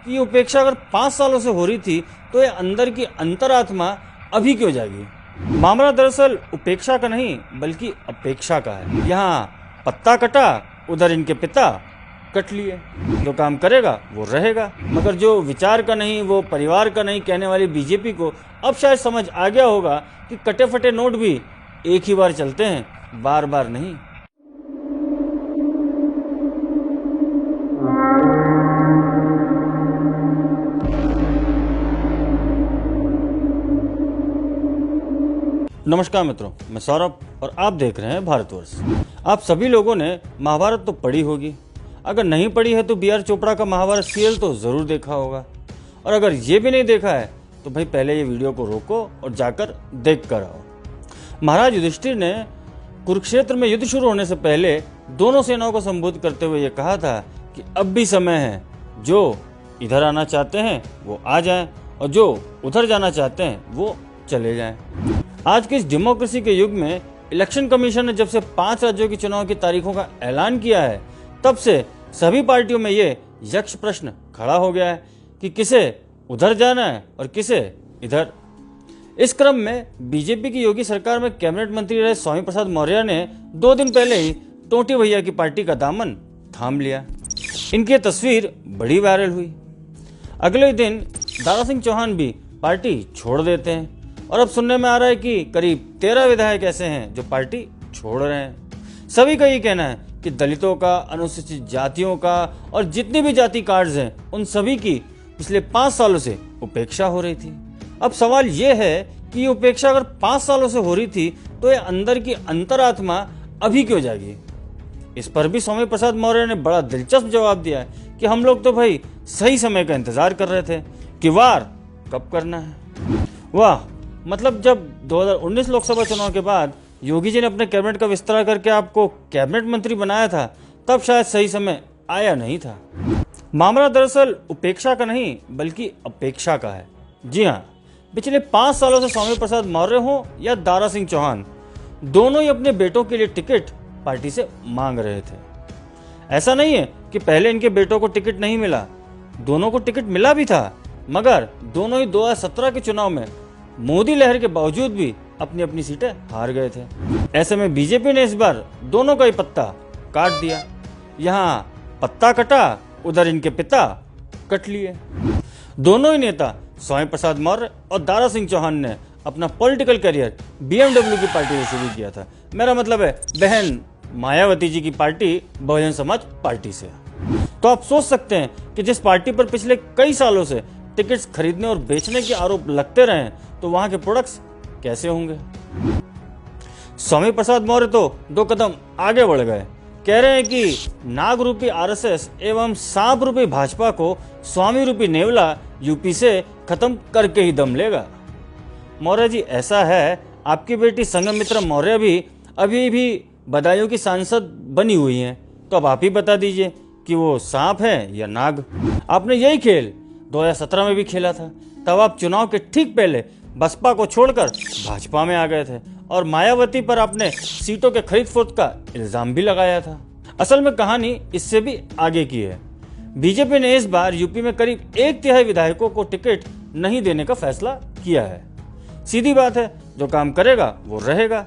कि उपेक्षा अगर 5 सालों से हो रही थी तो ये अंदर की अंतरात्मा अभी क्यों जागी। मामला दरअसल उपेक्षा का नहीं बल्कि अपेक्षा का है। यहाँ पत्ता कटा, उधर इनके पिता कट लिए। जो काम करेगा वो रहेगा, मगर जो विचार का नहीं वो परिवार का नहीं कहने वाली बीजेपी को अब शायद समझ आ गया होगा कि कटे फटे नोट भी एक ही बार चलते हैं, बार बार नहीं। नमस्कार मित्रों, मैं सौरभ और आप देख रहे हैं भारतवर्ष। आप सभी लोगों ने महाभारत तो पढ़ी होगी। अगर नहीं पढ़ी है तो बी.आर. चोपड़ा का महाभारत सीरियल तो जरूर देखा होगा, और अगर ये भी नहीं देखा है तो भाई पहले ये वीडियो को रोको और जाकर देख कर आओ। महाराज युधिष्ठिर ने कुरुक्षेत्र में युद्ध शुरू होने से पहले दोनों सेनाओं को संबोधित करते हुए ये कहा था कि अब भी समय है, जो इधर आना चाहते हैं वो आ जाएं और जो उधर जाना चाहते हैं वो चले जाएं। आज के इस डेमोक्रेसी के युग में इलेक्शन कमीशन ने जब से 5 राज्यों की चुनाव की तारीखों का ऐलान किया है, तब से सभी पार्टियों में ये यक्ष प्रश्न खड़ा हो गया है कि किसे उधर जाना है और किसे इधर। इस क्रम में बीजेपी की योगी सरकार में कैबिनेट मंत्री रहे स्वामी प्रसाद मौर्य ने 2 दिन पहले ही टोटी भैया की पार्टी का दामन थाम लिया। इनकी तस्वीर बड़ी वायरल हुई। अगले दिन दारा सिंह चौहान भी पार्टी छोड़ देते हैं, और अब सुनने में आ रहा है कि करीब 13 विधायक ऐसे हैं जो पार्टी छोड़ रहे हैं। सभी का ये कहना है कि दलितों का, अनुसूचित जातियों का और जितनी भी जाति कार्ड्स हैं उन सभी की पिछले 5 सालों से उपेक्षा हो रही थी। अब सवाल ये है कि ये उपेक्षा अगर 5 सालों से हो रही थी तो ये अंदर की अंतरात्मा अभी क्यों जागी। इस पर भी स्वामी प्रसाद मौर्य ने बड़ा दिलचस्प जवाब दिया है कि हम लोग तो भाई सही समय का इंतजार कर रहे थे कि वार कब करना है। वाह, मतलब जब 2019 लोकसभा चुनाव के बाद योगी जी ने अपने कैबिनेट का विस्तार करके आपको कैबिनेट मंत्री बनाया था, तब शायद सही समय आया नहीं था। मामला दरअसल उपेक्षा का नहीं बल्कि अपेक्षा का है। जी हाँ, पिछले 5 सालों से स्वामी प्रसाद मौर्य हो या दारा सिंह चौहान, दोनों ही अपने बेटों के लिए टिकट पार्टी से मांग रहे थे। ऐसा नहीं है कि पहले इनके बेटों को टिकट नहीं मिला, दोनों को टिकट मिला भी था, मगर दोनों ही 2017 के चुनाव में मोदी लहर के बावजूद भी अपनी अपनी सीटें हार गए थे। ऐसे में बीजेपी ने इस बार दोनों का ही पत्ता काट दिया। यहाँ पत्ता कटा, उधर इनके पिता कट लिए। दोनों ही नेता स्वामी प्रसाद मौर्य और दारा सिंह चौहान ने अपना पॉलिटिकल करियर BMW की पार्टी से शुरू किया था। मेरा मतलब है बहन मायावती जी की पार्टी बहुजन समाज पार्टी से। तो आप सोच सकते हैं कि जिस पार्टी पर पिछले कई सालों से टिकट्स खरीदने और बेचने के आरोप लगते रहे तो वहां के प्रोडक्ट्स कैसे होंगे। स्वामी प्रसाद मौर्य तो 2 कदम आगे बढ़ गए। कह रहे हैं कि नाग रूपी RSS एवं सांप रूपी भाजपा को स्वामी रूपी नेवला यूपी से खत्म करके ही दम लेगा। मौर्य जी, ऐसा है, आपकी बेटी संघमित्रा मौर्य भी अभी भी बदायूं की सांसद बनी हुई हैं, तो अब आप ही बता दीजिए कि वो सांप है या नाग। आपने यही खेल 2017 में भी खेला था। तब आप चुनाव के ठीक पहले बसपा को छोड़कर भाजपा में आ गए थे और मायावती पर आपने सीटों के खरीद फरोख्त का इल्जाम भी लगाया था। असल में कहानी इससे भी आगे की है। बीजेपी ने इस बार यूपी में करीब 1/3 विधायकों को टिकट नहीं देने का फैसला किया है। सीधी बात है, जो काम करेगा वो रहेगा।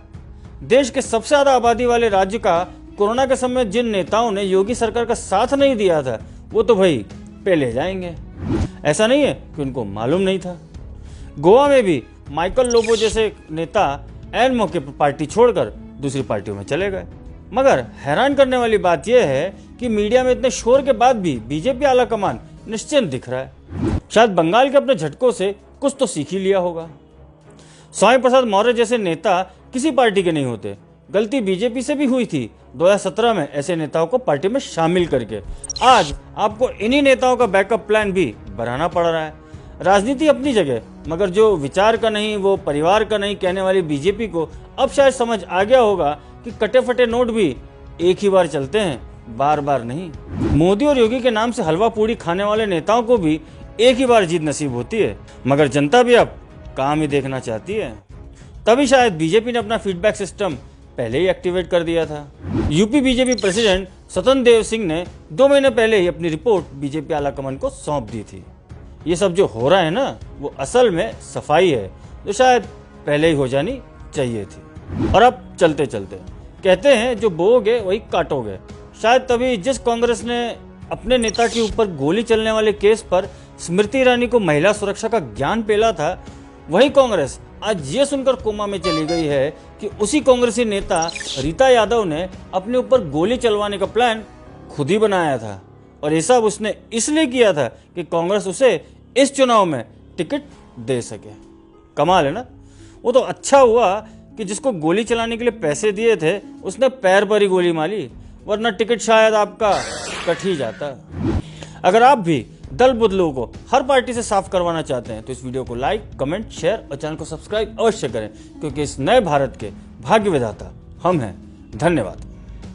देश के सबसे ज्यादा आबादी वाले राज्य का कोरोना के समय जिन नेताओं ने योगी सरकार का साथ नहीं दिया था, वो तो भाई पहले जाएंगे। ऐसा नहीं है कि उनको मालूम नहीं था। गोवा में भी माइकल लोबो जैसे नेता ऐन मौके पर पार्टी छोड़कर दूसरी पार्टियों में चले गए। मगर हैरान करने वाली बात यह है कि मीडिया में इतने शोर के बाद भी बीजेपी आला कमान निश्चिंत दिख रहा है। शायद बंगाल के अपने झटकों से कुछ तो सीख ही लिया होगा। स्वामी प्रसाद मौर्य जैसे नेता किसी पार्टी के नहीं होते। गलती बीजेपी से भी हुई थी 2017 में ऐसे नेताओं को पार्टी में शामिल करके। आज आपको इन्हीं नेताओं का बैकअप प्लान भी बनाना पड़ रहा है। राजनीति अपनी जगह, मगर जो विचार का नहीं वो परिवार का नहीं कहने वाली बीजेपी को अब शायद समझ आ गया होगा कि कटे फटे नोट भी एक ही बार चलते हैं, बार बार नहीं। मोदी और योगी के नाम से हलवा पूड़ी खाने वाले नेताओं को भी एक ही बार जीत नसीब होती है, मगर जनता भी अब काम ही देखना चाहती है। तभी शायद बीजेपी ने अपना फीडबैक सिस्टम पहले ही एक्टिवेट कर दिया था। यूपी बीजेपी प्रेसिडेंट स्वतंत्र देव सिंह ने 2 महीने पहले ही अपनी रिपोर्ट बीजेपी आलाकमान को सौंप दी थी। ये सब जो हो रहा है ना, वो असल में सफाई है जो शायद पहले ही हो जानी चाहिए थी। और अब चलते चलते कहते हैं जो बोओगे वही काटोगे। शायद तभी जिस कांग्रेस ने अपने नेता के ऊपर गोली चलने वाले केस पर स्मृति ईरानी को महिला सुरक्षा का ज्ञान पेला था, वही कांग्रेस आज ये सुनकर कोमा में चली गई है कि उसी कांग्रेसी नेता रीता यादव ने अपने ऊपर गोली चलवाने का प्लान खुद ही बनाया था। और ये सब उसने इसलिए किया था कि कांग्रेस उसे इस चुनाव में टिकट दे सके। कमाल है ना। वो तो अच्छा हुआ कि जिसको गोली चलाने के लिए पैसे दिए थे उसने पैर पर ही गोली मारी, वरना टिकट शायद आपका कट ही जाता। अगर आप भी दल बदलू को हर पार्टी से साफ करवाना चाहते हैं तो इस वीडियो को लाइक, कमेंट, शेयर और चैनल को सब्सक्राइब अवश्य करें, क्योंकि इस नए भारत के भाग्य विधाता हम हैं। धन्यवाद।